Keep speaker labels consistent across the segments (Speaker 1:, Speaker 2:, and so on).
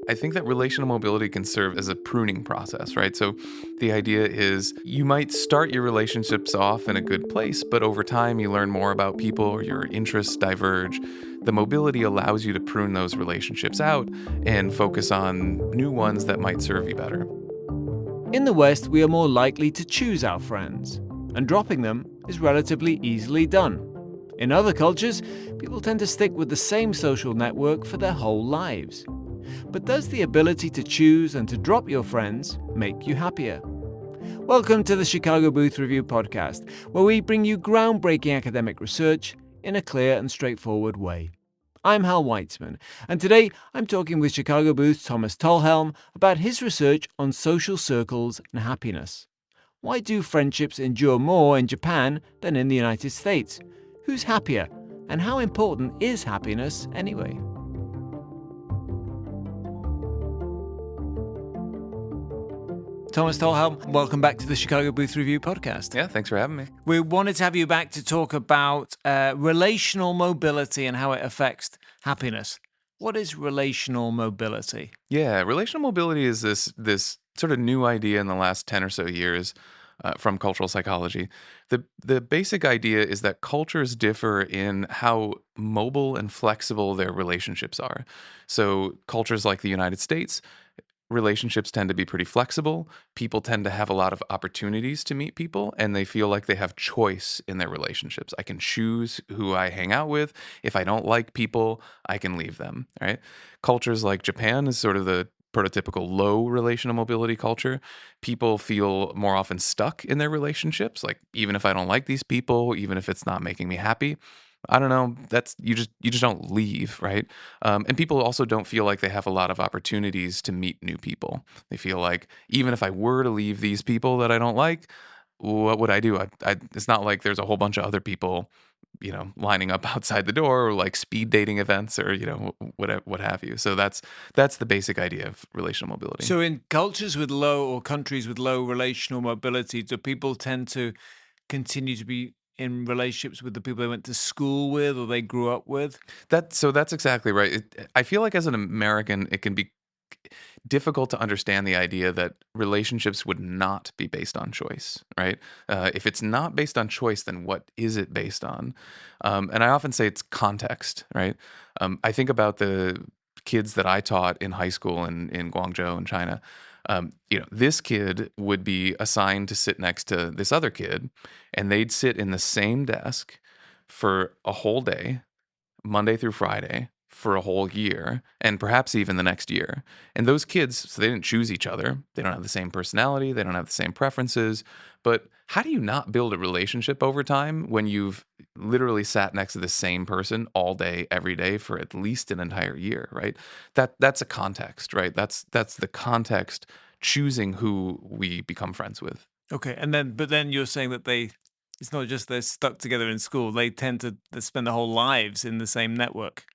Speaker 1: I think that relational mobility can serve as a pruning process, right? So the idea is you might start your relationships off in a good place, but over time you learn more about people or your interests diverge. The mobility allows you to prune those relationships out and focus on new ones that might serve you better.
Speaker 2: In the West, we are more likely to choose our friends, and dropping them is relatively easily done. In other cultures, people tend to stick with the same social network for their whole lives. But does the ability to choose and to drop your friends make you happier? Welcome to the Chicago Booth Review podcast, where we bring you groundbreaking academic research in a clear and straightforward way. I'm Hal Weitzman, and today I'm talking with Chicago Booth's Thomas Talhelm about his research on social circles and happiness. Why do friendships endure more in Japan than in the United States? Who's happier? And how important is happiness anyway? Thomas Talhelm, welcome back to the Chicago Booth Review podcast.
Speaker 1: Yeah, thanks for having me.
Speaker 2: We wanted to have you back to talk about relational mobility and how it affects happiness. What is relational mobility?
Speaker 1: Yeah, relational mobility is this sort of new idea in the last 10 or so years from cultural psychology. The basic idea is that cultures differ in how mobile and flexible their relationships are. So cultures like the United States, relationships tend to be pretty flexible. People tend to have a lot of opportunities to meet people, and they feel like they have choice in their relationships. I can choose who I hang out with. If I don't like people, I can leave them, right? Cultures like Japan is sort of the prototypical low relational mobility culture. People feel more often stuck in their relationships. Like, even if I don't like these people, even if it's not making me happy, I don't know. That's you just don't leave, right? And people also don't feel like they have a lot of opportunities to meet new people. They feel like even if I were to leave these people that I don't like, what would I do? It's not like there's a whole bunch of other people, lining up outside the door or like speed dating events or what have you. So that's the basic idea of relational mobility.
Speaker 2: So in cultures with low or countries with low relational mobility, do people tend to continue to be in relationships with the people they went to school with or they grew up with?
Speaker 1: That's exactly right. I feel like as an American, it can be difficult to understand the idea that relationships would not be based on choice, right? If it's not based on choice, then what is it based on? And I often say it's context, right? I think about the kids that I taught in high school in Guangzhou in China. This kid would be assigned to sit next to this other kid, and they'd sit in the same desk for a whole day, Monday through Friday, for a whole year, and perhaps even the next year. And those kids, so they didn't choose each other. They don't have the same personality. They don't have the same preferences. But how do you not build a relationship over time when you've literally sat next to the same person all day, every day for at least an entire year, right? That's a context, right? That's the context choosing who we become friends with.
Speaker 2: Okay, but then you're saying that it's not just they're stuck together in school, they tend to spend their whole lives in the same network.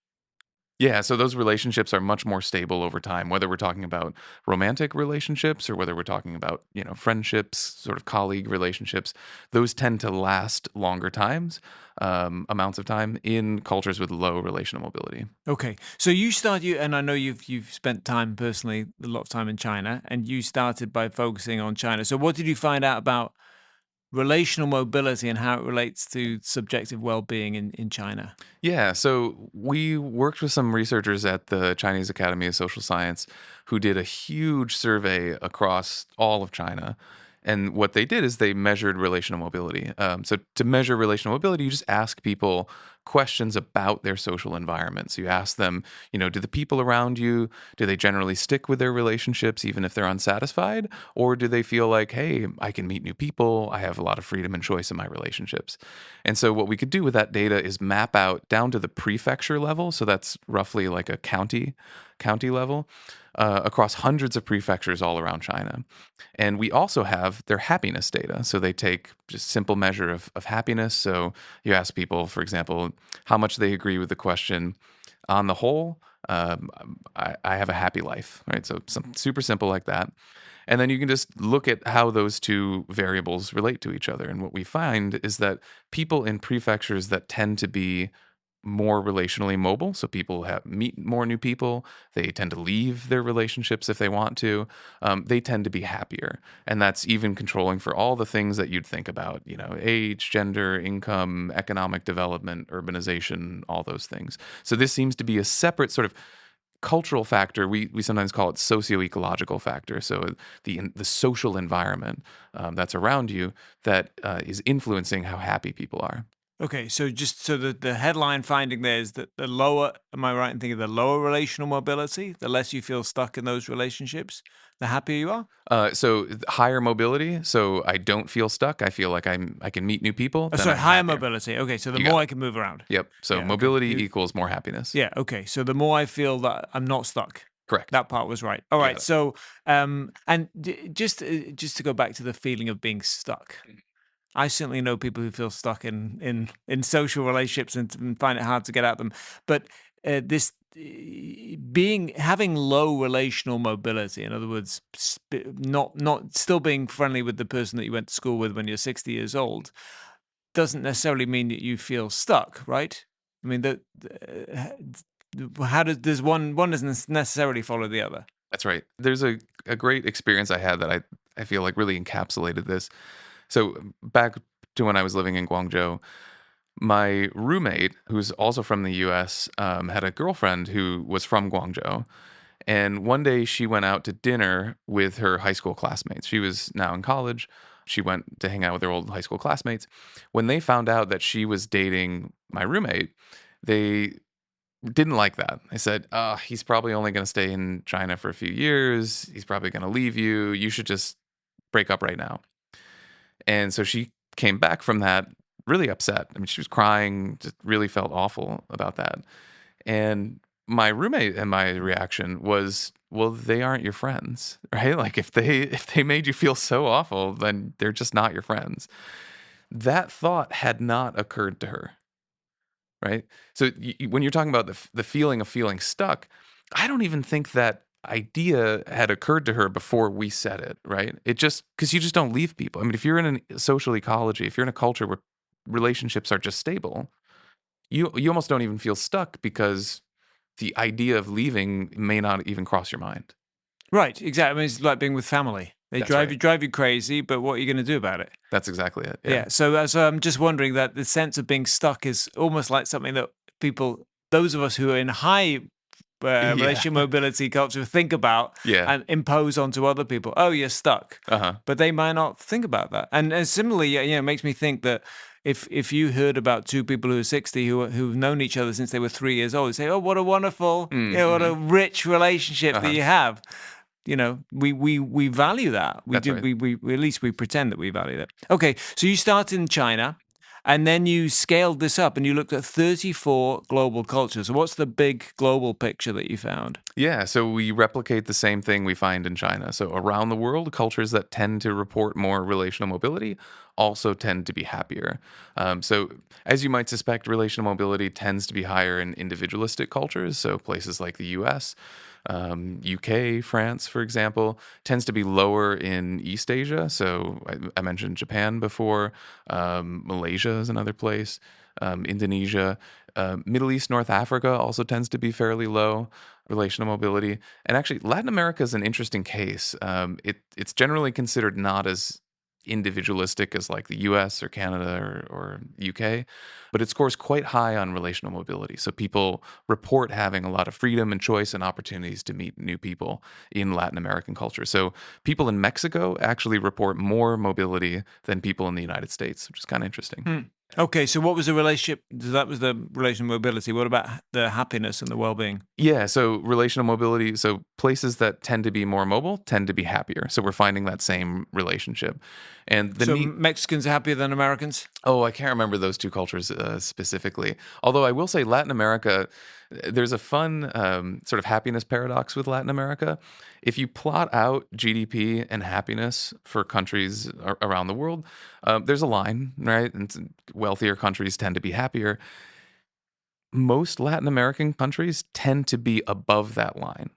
Speaker 1: Yeah, so those relationships are much more stable over time, whether we're talking about romantic relationships or whether we're talking about, friendships, sort of colleague relationships. Those tend to last longer amounts of time in cultures with low relational mobility.
Speaker 2: Okay, so and I know you've spent time personally, a lot of time in China, and you started by focusing on China. So what did you find out about relational mobility and how it relates to subjective well-being in China?
Speaker 1: Yeah, so we worked with some researchers at the Chinese Academy of Social Science who did a huge survey across all of China. And what they did is they measured relational mobility. So to measure relational mobility, you just ask people questions about their social environment. So you ask them, do the people around you, do they generally stick with their relationships even if they're unsatisfied? Or do they feel like, hey, I can meet new people, I have a lot of freedom and choice in my relationships? And so what we could do with that data is map out down to the prefecture level. So that's roughly like a county level. Across hundreds of prefectures all around China. And we also have their happiness data. So they take just simple measure of happiness. So you ask people, for example, how much they agree with the question, on the whole, I have a happy life, right? So something super simple like that. And then you can just look at how those two variables relate to each other. And what we find is that people in prefectures that tend to be more relationally mobile. So people meet more new people. They tend to leave their relationships if they want to. They tend to be happier. And that's even controlling for all the things that you'd think about, age, gender, income, economic development, urbanization, all those things. So this seems to be a separate sort of cultural factor. We sometimes call it socio-ecological factor. So the social environment that's around you that is influencing how happy people are.
Speaker 2: Okay, so just so the headline finding there is that the lower, am I right in thinking the lower relational mobility, the less you feel stuck in those relationships, the happier you are?
Speaker 1: So higher mobility. So I don't feel stuck. I feel like I can meet new people.
Speaker 2: Oh,
Speaker 1: Then
Speaker 2: sorry,
Speaker 1: I'm
Speaker 2: higher
Speaker 1: happier.
Speaker 2: mobility. Okay, so the
Speaker 1: You got
Speaker 2: more
Speaker 1: it.
Speaker 2: I can move around.
Speaker 1: Yep. So
Speaker 2: Yeah, okay.
Speaker 1: mobility equals more happiness.
Speaker 2: Yeah, okay. So the more I feel that I'm not stuck.
Speaker 1: Correct.
Speaker 2: That part was right. All
Speaker 1: You
Speaker 2: right.
Speaker 1: got it.
Speaker 2: So, just to go back to the feeling of being stuck. I certainly know people who feel stuck in social relationships and find it hard to get at them. But this being having low relational mobility, in other words, not still being friendly with the person that you went to school with when you're 60 years old, doesn't necessarily mean that you feel stuck, right? I mean, how does one doesn't necessarily follow the other?
Speaker 1: That's right. There's a great experience I had that I feel like really encapsulated this. So back to when I was living in Guangzhou, my roommate, who's also from the U.S., had a girlfriend who was from Guangzhou. And one day she went out to dinner with her high school classmates. She was now in college. She went to hang out with her old high school classmates. When they found out that she was dating my roommate, they didn't like that. They said, he's probably only going to stay in China for a few years. He's probably going to leave you. You should just break up right now. And so she came back from that really upset. I mean, she was crying, just really felt awful about that. And my roommate and my reaction was, well, they aren't your friends, right? Like if they made you feel so awful, then they're just not your friends. That thought had not occurred to her, right? So when you're talking about the feeling of feeling stuck, I don't even think that idea had occurred to her before we said it, right? It just because you just don't leave people. I mean, if you're in a social ecology, if you're in a culture where relationships are just stable, you almost don't even feel stuck because the idea of leaving may not even cross your mind.
Speaker 2: Right, exactly. I mean, it's like being with family. They
Speaker 1: That's right.
Speaker 2: drive you crazy, but what are you going to do about it?
Speaker 1: That's exactly it. Yeah.
Speaker 2: Yeah. So I'm just wondering that the sense of being stuck is almost like something that people, those of us who are in high
Speaker 1: Yeah.
Speaker 2: relationship mobility culture, think about
Speaker 1: Yeah.
Speaker 2: and impose onto other people. Oh, you're stuck,
Speaker 1: Uh-huh.
Speaker 2: but they might not think about that. And similarly, it makes me think that if you heard about two people who are 60 who've known each other since they were 3 years old, you say, oh, what a wonderful, what a
Speaker 1: Mhm.
Speaker 2: rich relationship that
Speaker 1: Uh-huh.
Speaker 2: you have. We value that. We
Speaker 1: That's
Speaker 2: do.
Speaker 1: right.
Speaker 2: We at least we pretend that we value that. Okay, so you started in China, and then you scaled this up, and you looked at 34 global cultures. So what's the big global picture that you found?
Speaker 1: Yeah, so we replicate the same thing we find in China. So around the world, cultures that tend to report more relational mobility also tend to be happier. So as you might suspect, relational mobility tends to be higher in individualistic cultures. So places like the U.S., UK, France, for example, tends to be lower in East Asia. So I mentioned Japan before. Malaysia is another place. Indonesia. Middle East, North Africa also tends to be fairly low relational mobility. And actually, Latin America is an interesting case. It's generally considered not as individualistic as like the US or Canada or UK, but it scores quite high on relational mobility. So people report having a lot of freedom and choice and opportunities to meet new people in Latin American culture. So people in Mexico actually report more mobility than people in the United States, which is kind of interesting.
Speaker 2: Hmm. Okay, so what was the relationship? That was the relational mobility. What about the happiness and the well-being?
Speaker 1: Yeah, so relational mobility, so places that tend to be more mobile tend to be happier. So we're finding that same relationship. And the
Speaker 2: So
Speaker 1: neat
Speaker 2: Mexicans are happier than Americans?
Speaker 1: Oh, I can't remember those two cultures specifically. Although I will say Latin America, there's a fun sort of happiness paradox with Latin America. If you plot out GDP and happiness for countries around the world, there's a line, right? And wealthier countries tend to be happier. Most Latin American countries tend to be above that line,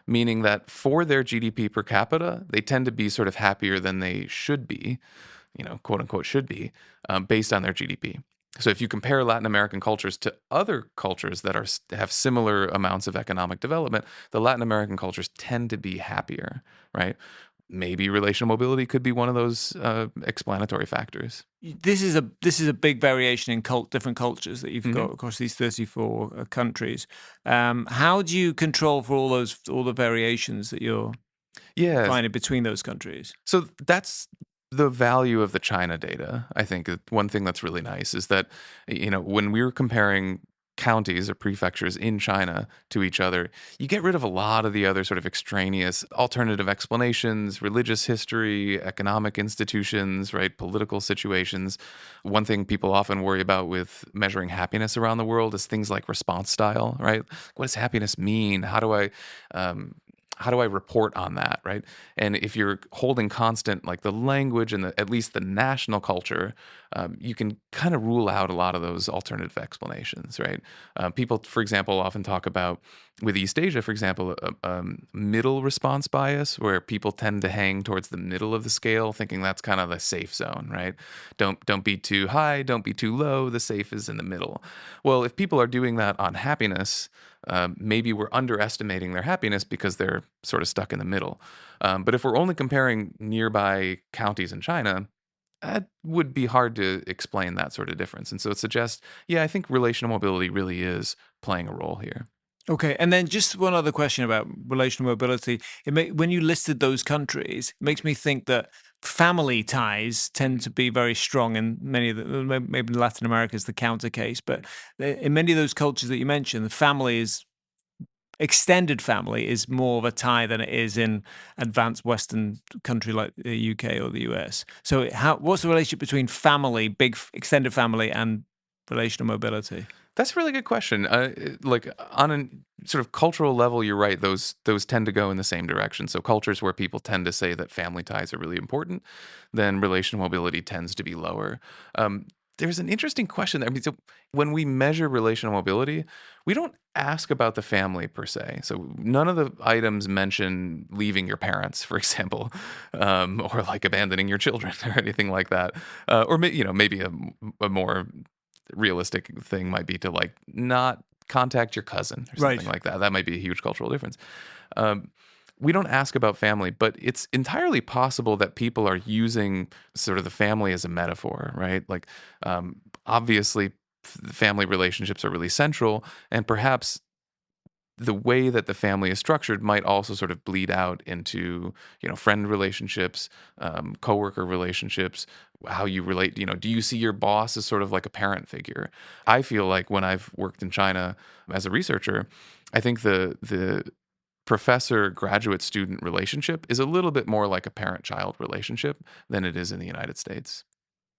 Speaker 1: meaning that for their GDP per capita, they tend to be sort of happier than they should be, quote unquote, should be, based on their GDP. So if you compare Latin American cultures to other cultures that have similar amounts of economic development, the Latin American cultures tend to be happier, right? Maybe relational mobility could be one of those explanatory factors.
Speaker 2: This is a big variation in different cultures that you've
Speaker 1: Hmm.
Speaker 2: got across these 34 countries. How do you control for all the variations that you're
Speaker 1: Yeah.
Speaker 2: finding between those countries?
Speaker 1: So that's the value of the China data. I think one thing that's really nice is that, when we were comparing counties or prefectures in China to each other, you get rid of a lot of the other sort of extraneous alternative explanations, religious history, economic institutions, right, political situations. One thing people often worry about with measuring happiness around the world is things like response style, right? What does happiness mean? Um, how do I report on that, right? And if you're holding constant, like the language and at least the national culture, you can kind of rule out a lot of those alternative explanations, right? People, for example, often talk about with East Asia, for example, middle response bias, where people tend to hang towards the middle of the scale, thinking that's kind of the safe zone, right? Don't be too high, don't be too low. The safe is in the middle. Well, if people are doing that on happiness, maybe we're underestimating their happiness because they're sort of stuck in the middle. But if we're only comparing nearby counties in China, that would be hard to explain that sort of difference. And so it suggests, yeah, I think relational mobility really is playing a role here.
Speaker 2: Okay, and then just one other question about relational mobility. When you listed those countries, it makes me think that family ties tend to be very strong in many of maybe Latin America is the counter case, but in many of those cultures that you mentioned, the family is extended family is more of a tie than it is in advanced Western country like the UK or the US. So, what's the relationship between family, extended family, and relational mobility?
Speaker 1: That's a really good question. Like on a sort of cultural level, you're right. Those tend to go in the same direction. So cultures where people tend to say that family ties are really important, then relational mobility tends to be lower. There's an interesting question there. I mean, so when we measure relational mobility, we don't ask about the family per se. So none of the items mention leaving your parents, for example, or like abandoning your children or anything like that. Or maybe a more realistic thing might be to like not contact your cousin or something
Speaker 2: Right.
Speaker 1: like that. That might be a huge cultural difference. Um, we don't ask about family, but it's entirely possible that people are using sort of the family as a metaphor, right? Like, obviously, family relationships are really central, and perhaps the way that the family is structured might also sort of bleed out into friend relationships, coworker relationships, how you relate. Do you see your boss as sort of like a parent figure? I feel like when I've worked in China as a researcher, I think the professor graduate student relationship is a little bit more like a parent child relationship than it is in the United States.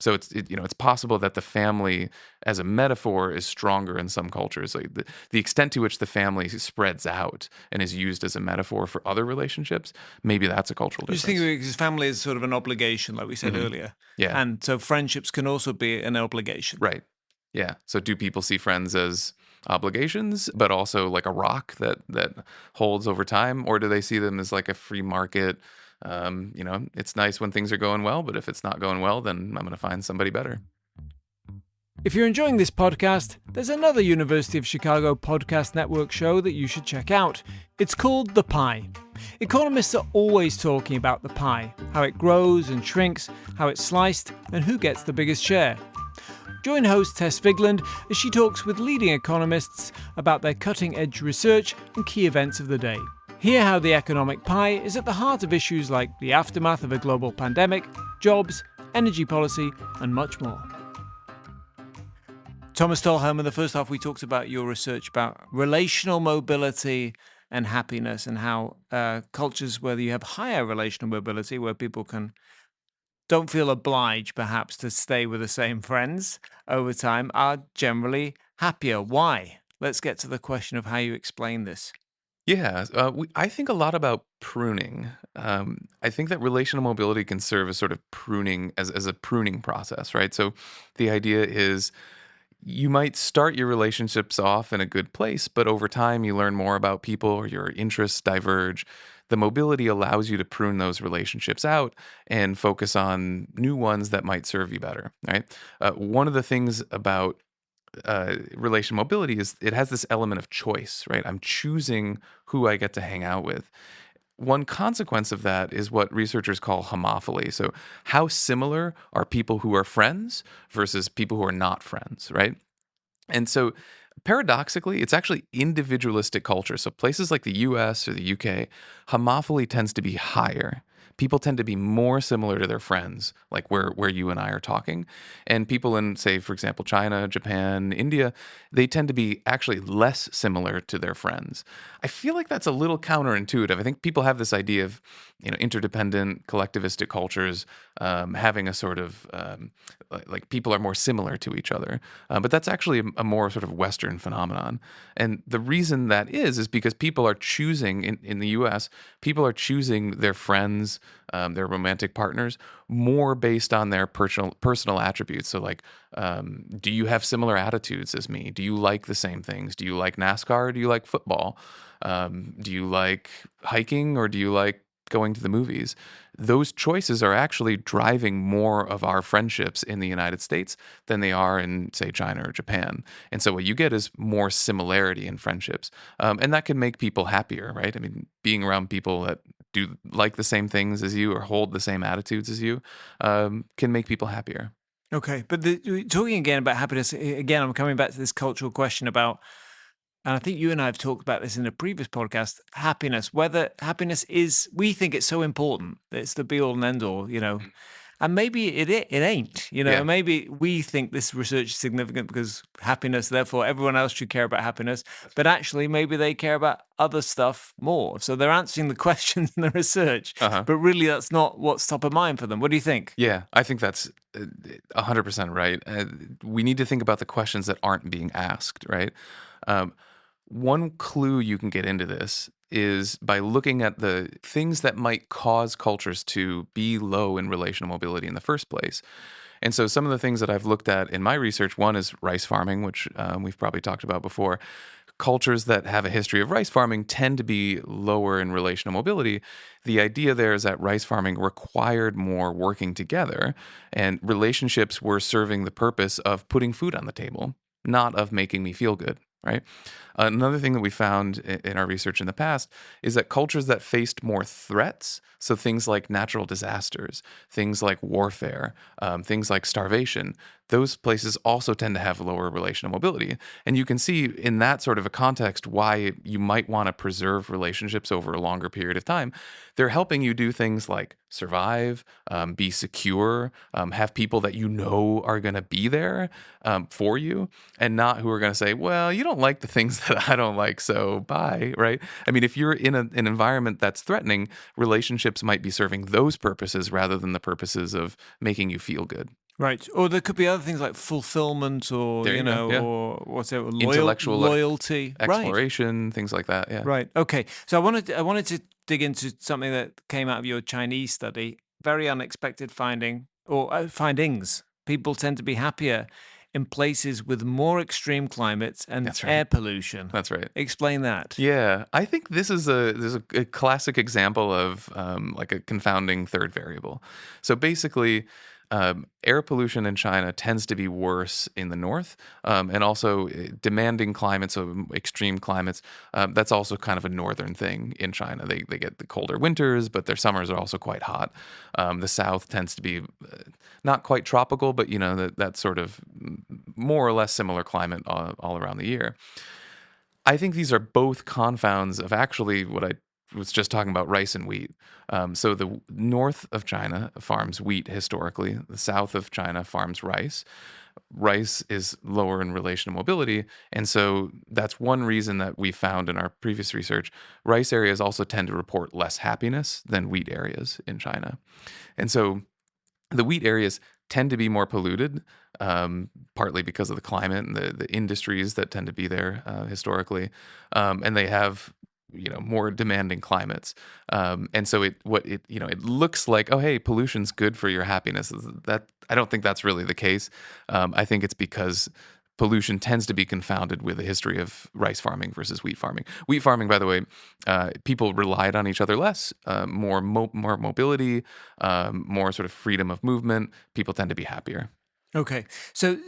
Speaker 1: So it's possible that the family as a metaphor is stronger in some cultures. Like the extent to which the family spreads out and is used as a metaphor for other relationships, maybe that's a cultural
Speaker 2: You just think
Speaker 1: difference.
Speaker 2: because family is sort of an obligation, like we said
Speaker 1: Hmm.
Speaker 2: earlier,
Speaker 1: Yeah,
Speaker 2: and so friendships can also be an obligation.
Speaker 1: right. Yeah. So do people see friends as obligations, but also like a rock that holds over time, or do they see them as like a free market? It's nice when things are going well, but if it's not going well, then I'm going to find somebody better.
Speaker 2: If you're enjoying this podcast, there's another University of Chicago podcast network show that you should check out. It's called The Pie. Economists are always talking about the pie, how it grows and shrinks, how it's sliced, and who gets the biggest share. Join host Tess Vigland as she talks with leading economists about their cutting-edge research and key events of the day. Hear how the economic pie is at the heart of issues like the aftermath of a global pandemic, jobs, energy policy, and much more. Thomas Talhelm, in the first half, we talked about your research about relational mobility and happiness, and how cultures where you have higher relational mobility, where people don't feel obliged perhaps to stay with the same friends over time, are generally happier. Why? Let's get to the question of how you explain this.
Speaker 1: Yeah, I think a lot about pruning. I think that relational mobility can serve as sort of pruning, as a pruning process, right? So the idea is you might start your relationships off in a good place, but over time you learn more about people or your interests diverge. The mobility allows you to prune those relationships out and focus on new ones that might serve you better, right? One of the things about relation mobility is it has this element of choice, right? I'm choosing who I get to hang out with. One consequence of that is what researchers call homophily. So, how similar are people who are friends versus people who are not friends, right? And so, paradoxically, it's actually individualistic culture. So, places like the US or the UK, homophily tends to be higher. People tend to be more similar to their friends, like where you and I are talking. And people in, say, for example, China, Japan, India, they tend to be actually less similar to their friends. I feel like that's a little counterintuitive. I think people have this idea of, interdependent, collectivistic cultures having a sort of like people are more similar to each other. But that's actually a more sort of Western phenomenon. And the reason that is because people are choosing, in the US, people are choosing their friends, their romantic partners, more based on their personal attributes. So, like, do you have similar attitudes as me? Do you like the same things? Do you like NASCAR? Or do you like football? Do you like hiking or do you like going to the movies? Those choices are actually driving more of our friendships in the United States than they are in, say, China or Japan. And so what you get is more similarity in friendships. And that can make people happier, right? I mean, being around people that do like the same things as you or hold the same attitudes as you can make people happier.
Speaker 2: Okay, but talking again about happiness, again, I'm coming back to this cultural question about, and I think you and I have talked about this in a previous podcast, happiness, whether happiness is, we think it's so important, that it's the be all and end all, and maybe it ain't,
Speaker 1: Yeah.
Speaker 2: maybe we think this research is significant because happiness, therefore everyone else should care about happiness, but actually maybe they care about other stuff more. So they're answering the questions in the research,
Speaker 1: Uh huh.
Speaker 2: but really that's not what's top of mind for them. What do you think?
Speaker 1: Yeah, I think that's 100% right. We need to think about the questions that aren't being asked, right? Um, One clue you can get into this is by looking at the things that might cause cultures to be low in relational mobility in the first place. And so, some of the things that I've looked at in my research, one is rice farming, which we've probably talked about before. Cultures that have a history of rice farming tend to be lower in relational mobility. The idea there is that rice farming required more working together, and relationships were serving the purpose of putting food on the table, not of making me feel good, right? Another thing that we found in our research in the past is that cultures that faced more threats, so things like natural disasters, things like warfare, things like starvation, those places also tend to have lower relational mobility. And you can see in that sort of a context why you might want to preserve relationships over a longer period of time. They're helping you do things like survive, be secure, have people that you know are going to be there for you, and not who are going to say, well, you don't like the things that I don't like, so bye, right? I mean, if you're in an environment that's threatening, relationships might be serving those purposes rather than the purposes of making you feel good.
Speaker 2: Right. Or there could be other things like fulfillment or,
Speaker 1: There you go. Yeah.
Speaker 2: or what's it,
Speaker 1: Intellectual
Speaker 2: loyalty. Right.
Speaker 1: exploration, things like that. Yeah.
Speaker 2: Right. Okay. So I wanted to dig into something that came out of your Chinese study. Very unexpected finding or findings. People tend to be happier in places with more extreme climates and
Speaker 1: That's
Speaker 2: air
Speaker 1: right.
Speaker 2: pollution.
Speaker 1: That's right.
Speaker 2: Explain that.
Speaker 1: Yeah, I think this is a classic example of like a confounding third variable. So basically, air pollution in China tends to be worse in the north, and also demanding climates, so extreme climates. That's also kind of a northern thing in China. They get the colder winters, but their summers are also quite hot. The south tends to be not quite tropical, but that sort of more or less similar climate all around the year. I think these are both confounds of actually what I was just talking about, rice and wheat. So the north of China farms wheat historically. The south of China farms rice. Rice is lower in relation to mobility. And so that's one reason that we found in our previous research. Rice areas also tend to report less happiness than wheat areas in China. And so the wheat areas tend to be more polluted, partly because of the climate and the industries that tend to be there historically, and they have more demanding climates, and so it looks like, oh, hey, pollution's good for your happiness. That I don't think that's really the case. I think it's because pollution tends to be confounded with a history of rice farming versus wheat farming. Wheat farming, by the way, people relied on each other less, more mobility, more sort of freedom of movement. People tend to be happier.
Speaker 2: Okay, so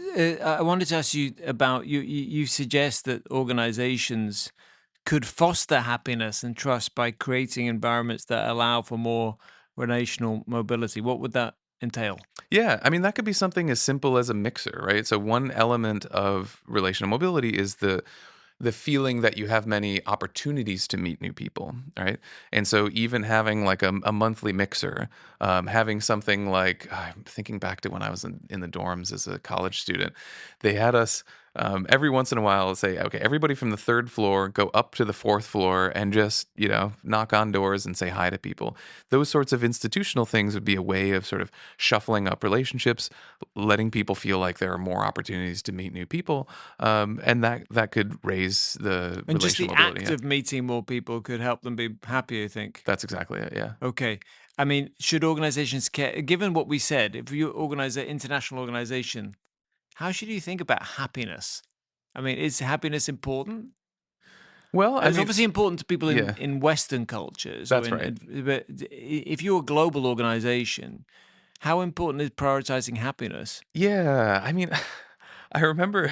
Speaker 2: I wanted to ask you about you suggest that organizations could foster happiness and trust by creating environments that allow for more relational mobility. What would that entail?
Speaker 1: Yeah, I mean, that could be something as simple as a mixer, right? So one element of relational mobility is the feeling that you have many opportunities to meet new people, right? And so even having like a monthly mixer, having something like, I'm thinking back to when I was in the dorms as a college student, they had us every once in a while say, okay, everybody from the third floor go up to the fourth floor and just, knock on doors and say hi to people. Those sorts of institutional things would be a way of sort of shuffling up relationships, letting people feel like there are more opportunities to meet new people, and that could raise the
Speaker 2: And just the
Speaker 1: relational mobility.
Speaker 2: act of meeting more people could help them be happier, I think.
Speaker 1: That's exactly it. Yeah.
Speaker 2: Okay. I mean, should organizations care, given what we said, if you organize an international organization, how should you think about happiness? I mean, is happiness important?
Speaker 1: Well, I
Speaker 2: It's
Speaker 1: mean,
Speaker 2: obviously important to people
Speaker 1: yeah,
Speaker 2: in Western cultures.
Speaker 1: that's right.
Speaker 2: But if you're a global organization, how important is prioritizing happiness?
Speaker 1: Yeah, I mean, I remember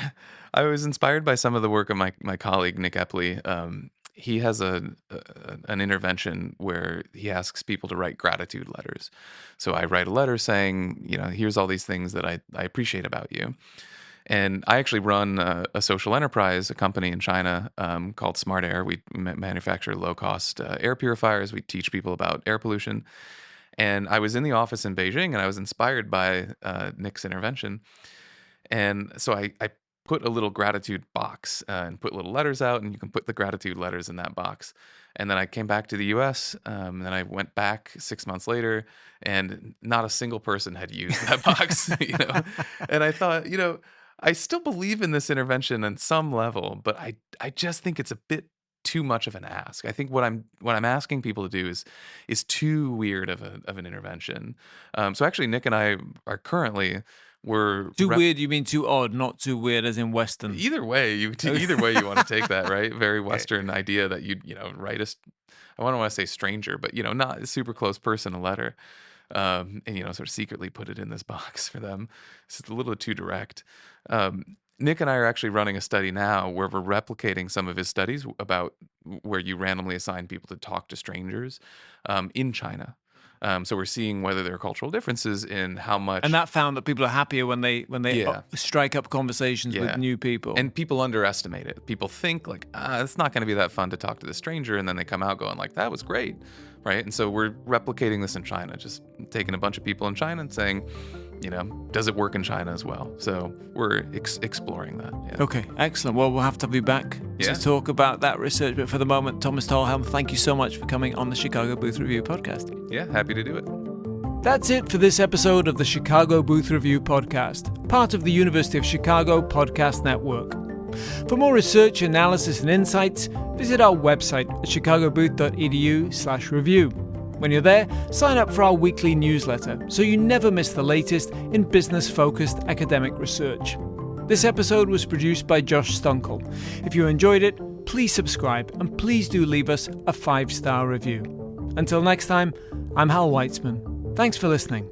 Speaker 1: I was inspired by some of the work of my colleague Nick Epley. He has an intervention where he asks people to write gratitude letters. So I write a letter saying, here's all these things that I appreciate about you. And I actually run a social enterprise, a company in China called Smart Air. We manufacture low-cost air purifiers. We teach people about air pollution. And I was in the office in Beijing, and I was inspired by Nick's intervention. And so I put a little gratitude box and put little letters out, and you can put the gratitude letters in that box. And then I came back to the U.S. And then I went back 6 months later, and not a single person had used that box. And I thought, I still believe in this intervention on some level, but I just think it's a bit too much of an ask. I think what I'm asking people to do is too weird of an intervention. So actually, Nick and I are currently
Speaker 2: Too weird, you mean too odd, not too weird as in Western.
Speaker 1: Either way, you want to take that, right? Very Western idea that you'd write I don't want to say stranger, but not a super close person a letter, and sort of secretly put it in this box for them. It's a little too direct. Nick and I are actually running a study now where we're replicating some of his studies about where you randomly assign people to talk to strangers in China. So we're seeing whether there are cultural differences in how much.
Speaker 2: And that found that people are happier when they
Speaker 1: Yeah.
Speaker 2: strike up conversations with new people.
Speaker 1: And people underestimate it. People think like, it's not going to be that fun to talk to the stranger, and then they come out going like, that was great, right? And so we're replicating this in China, just taking a bunch of people in China and saying, does it work in China as well? So we're exploring that. Yeah.
Speaker 2: Okay, excellent. Well, we'll have to be back to talk about that research. But for the moment, Thomas Talhelm, thank you so much for coming on the Chicago Booth Review podcast.
Speaker 1: Yeah, happy to do it.
Speaker 2: That's it for this episode of the Chicago Booth Review podcast, part of the University of Chicago Podcast Network. For more research, analysis, and insights, visit our website at chicagobooth.edu/review. When you're there, sign up for our weekly newsletter so you never miss the latest in business-focused academic research. This episode was produced by Josh Stunkel. If you enjoyed it, please subscribe and please do leave us a 5-star review. Until next time, I'm Hal Weitzman. Thanks for listening.